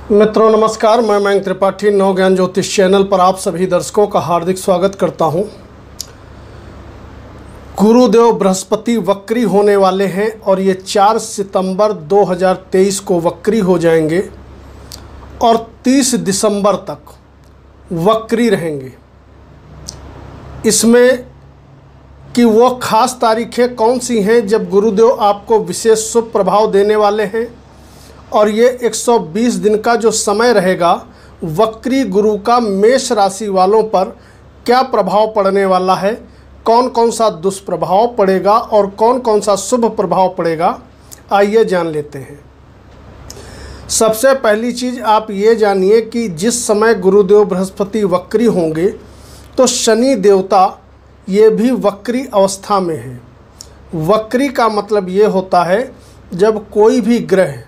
मित्रों नमस्कार, मैं मयंक त्रिपाठी नव ज्ञान ज्योतिष चैनल पर आप सभी दर्शकों का हार्दिक स्वागत करता हूं। गुरुदेव बृहस्पति वक्री होने वाले हैं और ये 4 सितंबर 2023 को वक्री हो जाएंगे और 30 दिसंबर तक वक्री रहेंगे। इसमें कि वो खास तारीखें कौन सी हैं जब गुरुदेव आपको विशेष शुभ प्रभाव देने वाले हैं, और ये 120 दिन का जो समय रहेगा वक्री गुरु का मेष राशि वालों पर क्या प्रभाव पड़ने वाला है, कौन कौन सा दुष्प्रभाव पड़ेगा और कौन कौन सा शुभ प्रभाव पड़ेगा, आइए जान लेते हैं। सबसे पहली चीज़ आप ये जानिए कि जिस समय गुरुदेव बृहस्पति वक्री होंगे तो शनि देवता ये भी वक्री अवस्था में है। वक्री का मतलब ये होता है जब कोई भी ग्रह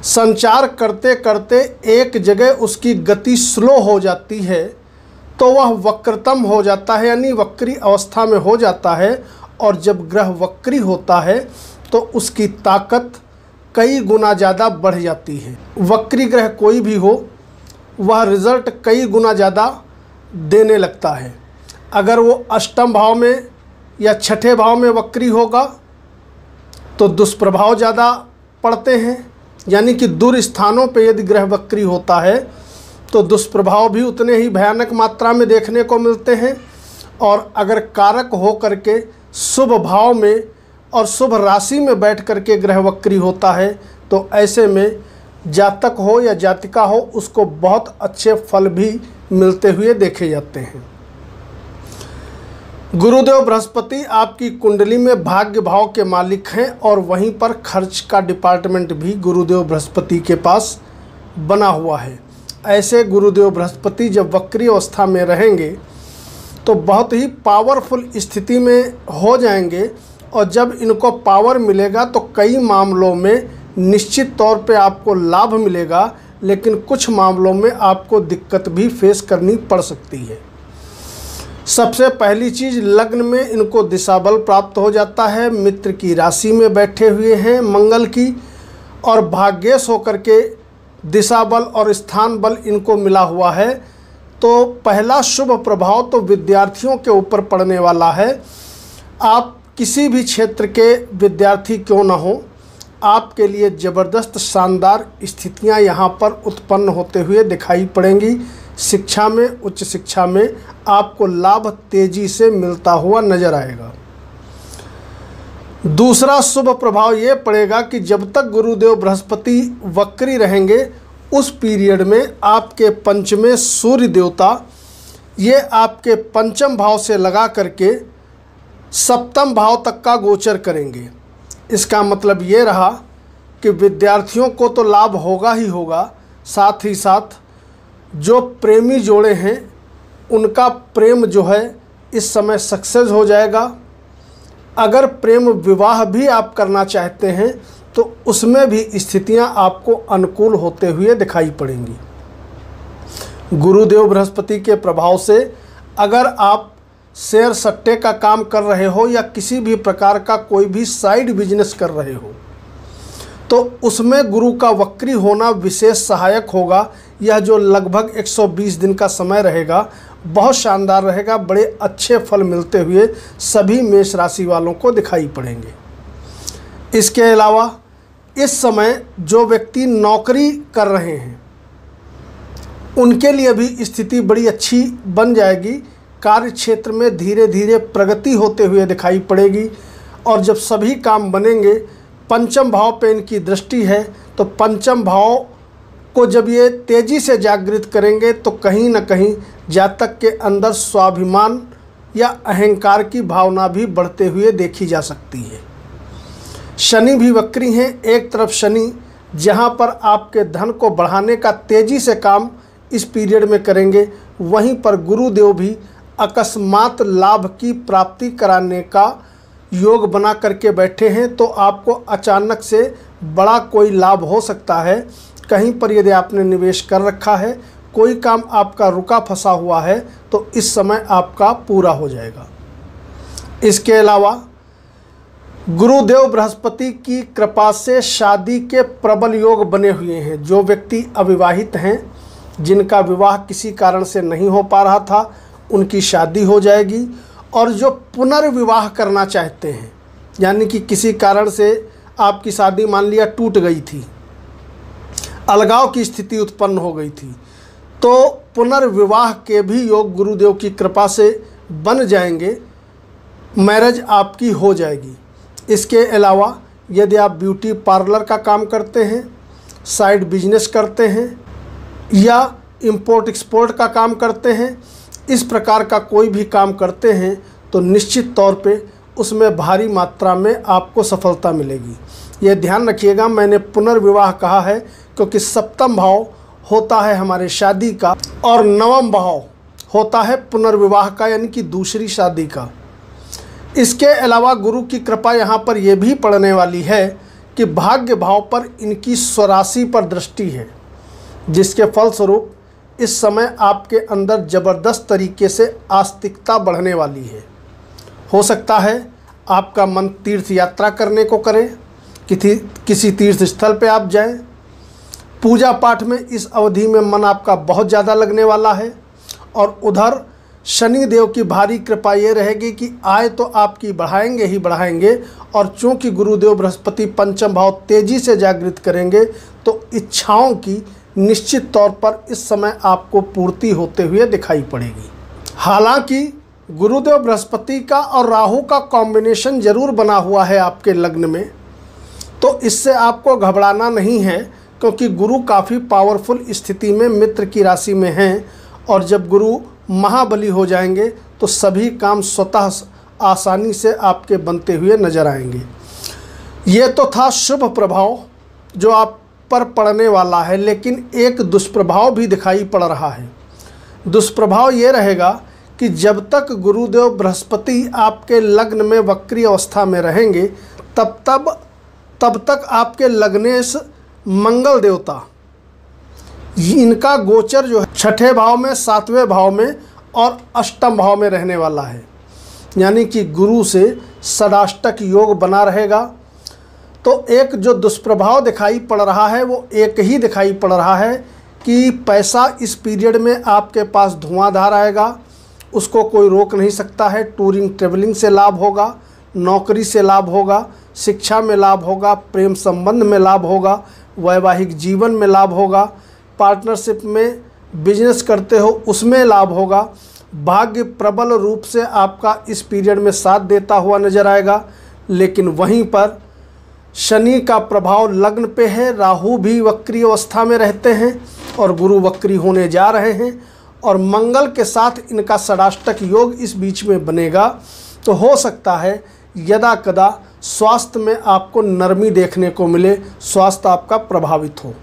संचार करते करते एक जगह उसकी गति स्लो हो जाती है तो वह वक्रतम हो जाता है, यानी वक्री अवस्था में हो जाता है। और जब ग्रह वक्री होता है तो उसकी ताकत कई गुना ज़्यादा बढ़ जाती है। वक्री ग्रह कोई भी हो वह रिज़ल्ट कई गुना ज़्यादा देने लगता है। अगर वो अष्टम भाव में या छठे भाव में वक्री होगा तो दुष्प्रभाव ज़्यादा पड़ते हैं, यानी कि दूर स्थानों पे यदि ग्रह वक्री होता है तो दुष्प्रभाव भी उतने ही भयानक मात्रा में देखने को मिलते हैं। और अगर कारक हो करके शुभ भाव में और शुभ राशि में बैठ करके ग्रह वक्री होता है तो ऐसे में जातक हो या जातिका हो उसको बहुत अच्छे फल भी मिलते हुए देखे जाते हैं। गुरुदेव बृहस्पति आपकी कुंडली में भाग्य भाव के मालिक हैं और वहीं पर खर्च का डिपार्टमेंट भी गुरुदेव बृहस्पति के पास बना हुआ है। ऐसे गुरुदेव बृहस्पति जब वक्री अवस्था में रहेंगे तो बहुत ही पावरफुल स्थिति में हो जाएंगे, और जब इनको पावर मिलेगा तो कई मामलों में निश्चित तौर पे आपको लाभ मिलेगा, लेकिन कुछ मामलों में आपको दिक्कत भी फेस करनी पड़ सकती है। सबसे पहली चीज़, लग्न में इनको दिशा बल प्राप्त हो जाता है, मित्र की राशि में बैठे हुए हैं मंगल की, और भाग्येश होकर के दिशा बल और स्थान बल इनको मिला हुआ है। तो पहला शुभ प्रभाव तो विद्यार्थियों के ऊपर पड़ने वाला है। आप किसी भी क्षेत्र के विद्यार्थी क्यों ना हो, आपके लिए ज़बरदस्त शानदार स्थितियां यहाँ पर उत्पन्न होते हुए दिखाई पड़ेंगी। शिक्षा में, उच्च शिक्षा में आपको लाभ तेजी से मिलता हुआ नजर आएगा। दूसरा शुभ प्रभाव ये पड़ेगा कि जब तक गुरुदेव बृहस्पति वक्री रहेंगे उस पीरियड में आपके पंचमें सूर्य देवता ये आपके पंचम भाव से लगा करके सप्तम भाव तक का गोचर करेंगे। इसका मतलब ये रहा कि विद्यार्थियों को तो लाभ होगा ही होगा, साथ ही साथ जो प्रेमी जोड़े हैं उनका प्रेम जो है इस समय सक्सेस हो जाएगा। अगर प्रेम विवाह भी आप करना चाहते हैं तो उसमें भी स्थितियां आपको अनुकूल होते हुए दिखाई पड़ेंगी। गुरुदेव बृहस्पति के प्रभाव से अगर आप शेयर सट्टे का काम कर रहे हो या किसी भी प्रकार का कोई भी साइड बिजनेस कर रहे हो तो उसमें गुरु का वक्री होना विशेष सहायक होगा। यह जो लगभग 120 दिन का समय रहेगा बहुत शानदार रहेगा, बड़े अच्छे फल मिलते हुए सभी मेष राशि वालों को दिखाई पड़ेंगे। इसके अलावा इस समय जो व्यक्ति नौकरी कर रहे हैं उनके लिए भी स्थिति बड़ी अच्छी बन जाएगी। कार्य क्षेत्र में धीरे धीरे प्रगति होते हुए दिखाई पड़ेगी, और जब सभी काम बनेंगे, पंचम भाव पे इनकी दृष्टि है तो पंचम भाव को जब ये तेज़ी से जागृत करेंगे तो कहीं ना कहीं जातक के अंदर स्वाभिमान या अहंकार की भावना भी बढ़ते हुए देखी जा सकती है। शनि भी वक्री हैं। एक तरफ शनि जहाँ पर आपके धन को बढ़ाने का तेज़ी से काम इस पीरियड में करेंगे, वहीं पर गुरुदेव भी अकस्मात लाभ की प्राप्ति कराने का योग बना करके बैठे हैं। तो आपको अचानक से बड़ा कोई लाभ हो सकता है। कहीं पर यदि आपने निवेश कर रखा है, कोई काम आपका रुका फंसा हुआ है तो इस समय आपका पूरा हो जाएगा। इसके अलावा गुरुदेव बृहस्पति की कृपा से शादी के प्रबल योग बने हुए हैं। जो व्यक्ति अविवाहित हैं, जिनका विवाह किसी कारण से नहीं हो पा रहा था, उनकी शादी हो जाएगी। और जो पुनर्विवाह करना चाहते हैं, यानी कि किसी कारण से आपकी शादी मान लिया टूट गई थी, अलगाव की स्थिति उत्पन्न हो गई थी, तो पुनर्विवाह के भी योग गुरुदेव की कृपा से बन जाएंगे, मैरिज आपकी हो जाएगी। इसके अलावा यदि आप ब्यूटी पार्लर का काम करते हैं, साइड बिजनेस करते हैं या इंपोर्ट एक्सपोर्ट का काम करते हैं, इस प्रकार का कोई भी काम करते हैं, तो निश्चित तौर पे उसमें भारी मात्रा में आपको सफलता मिलेगी। यह ध्यान रखिएगा, मैंने पुनर्विवाह कहा है क्योंकि सप्तम भाव होता है हमारे शादी का और नवम भाव होता है पुनर्विवाह का, यानी कि दूसरी शादी का। इसके अलावा गुरु की कृपा यहाँ पर यह भी पड़ने वाली है कि भाग्य भाव पर इनकी स्वराशि पर दृष्टि है, जिसके फलस्वरूप इस समय आपके अंदर ज़बरदस्त तरीके से आस्तिकता बढ़ने वाली है। हो सकता है आपका मन तीर्थ यात्रा करने को करे, किसी तीर्थ स्थल पे आप जाएं। पूजा पाठ में इस अवधि में मन आपका बहुत ज़्यादा लगने वाला है। और उधर शनि देव की भारी कृपा ये रहेगी कि आय तो आपकी बढ़ाएंगे ही बढ़ाएंगे, और चूँकि गुरुदेव बृहस्पति पंचम भाव तेज़ी से जागृत करेंगे, तो इच्छाओं की निश्चित तौर पर इस समय आपको पूर्ति होते हुए दिखाई पड़ेगी। हालांकि गुरुदेव बृहस्पति का और राहु का कॉम्बिनेशन जरूर बना हुआ है आपके लग्न में, तो इससे आपको घबराना नहीं है, क्योंकि गुरु काफ़ी पावरफुल स्थिति में मित्र की राशि में हैं। और जब गुरु महाबली हो जाएंगे तो सभी काम स्वतः आसानी से आपके बनते हुए नजर आएंगे। ये तो था शुभ प्रभाव जो आप पर पड़ने वाला है, लेकिन एक दुष्प्रभाव भी दिखाई पड़ रहा है। दुष्प्रभाव ये रहेगा कि जब तक गुरुदेव बृहस्पति आपके लग्न में वक्री अवस्था में रहेंगे, तब तक आपके लग्नेश मंगल देवता, इनका गोचर जो है छठे भाव में, सातवें भाव में और अष्टम भाव में रहने वाला है, यानी कि गुरु से षडाष्टक योग बना रहेगा। तो एक जो दुष्प्रभाव दिखाई पड़ रहा है वो एक ही दिखाई पड़ रहा है कि पैसा इस पीरियड में आपके पास धुआंधार आएगा, उसको कोई रोक नहीं सकता है। टूरिंग ट्रेवलिंग से लाभ होगा, नौकरी से लाभ होगा, शिक्षा में लाभ होगा, प्रेम संबंध में लाभ होगा, वैवाहिक जीवन में लाभ होगा, पार्टनरशिप में बिजनेस करते हो उसमें लाभ होगा। भाग्य प्रबल रूप से आपका इस पीरियड में साथ देता हुआ नजर आएगा। लेकिन वहीं पर शनि का प्रभाव लग्न पे है, राहु भी वक्री अवस्था में रहते हैं और गुरु वक्री होने जा रहे हैं, और मंगल के साथ इनका षडाष्टक योग इस बीच में बनेगा। तो हो सकता है यदा कदा स्वास्थ्य में आपको नरमी देखने को मिले, स्वास्थ्य आपका प्रभावित हो।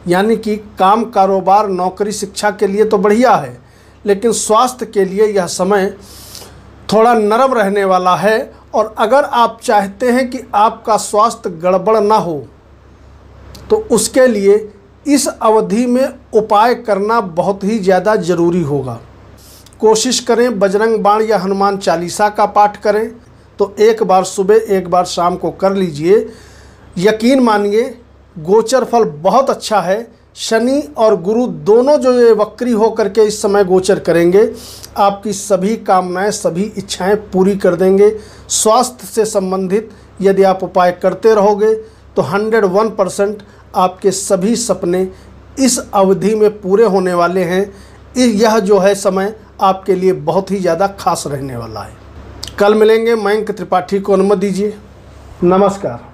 यानी कि काम, कारोबार, नौकरी, शिक्षा के लिए तो बढ़िया है, लेकिन स्वास्थ्य के लिए यह समय थोड़ा नरम रहने वाला है। और अगर आप चाहते हैं कि आपका स्वास्थ्य गड़बड़ ना हो, तो उसके लिए इस अवधि में उपाय करना बहुत ही ज़्यादा ज़रूरी होगा। कोशिश करें बजरंग बाण या हनुमान चालीसा का पाठ करें, तो एक बार सुबह एक बार शाम को कर लीजिए। यकीन मानिए गोचर फल बहुत अच्छा है। शनि और गुरु दोनों जो ये वक्री हो करके इस समय गोचर करेंगे, आपकी सभी कामनाएं, सभी इच्छाएं पूरी कर देंगे। स्वास्थ्य से संबंधित यदि आप उपाय करते रहोगे तो 101% आपके सभी सपने इस अवधि में पूरे होने वाले हैं। यह जो है समय आपके लिए बहुत ही ज़्यादा खास रहने वाला है। कल मिलेंगे। मयंक त्रिपाठी को अनुमति दीजिए। नमस्कार।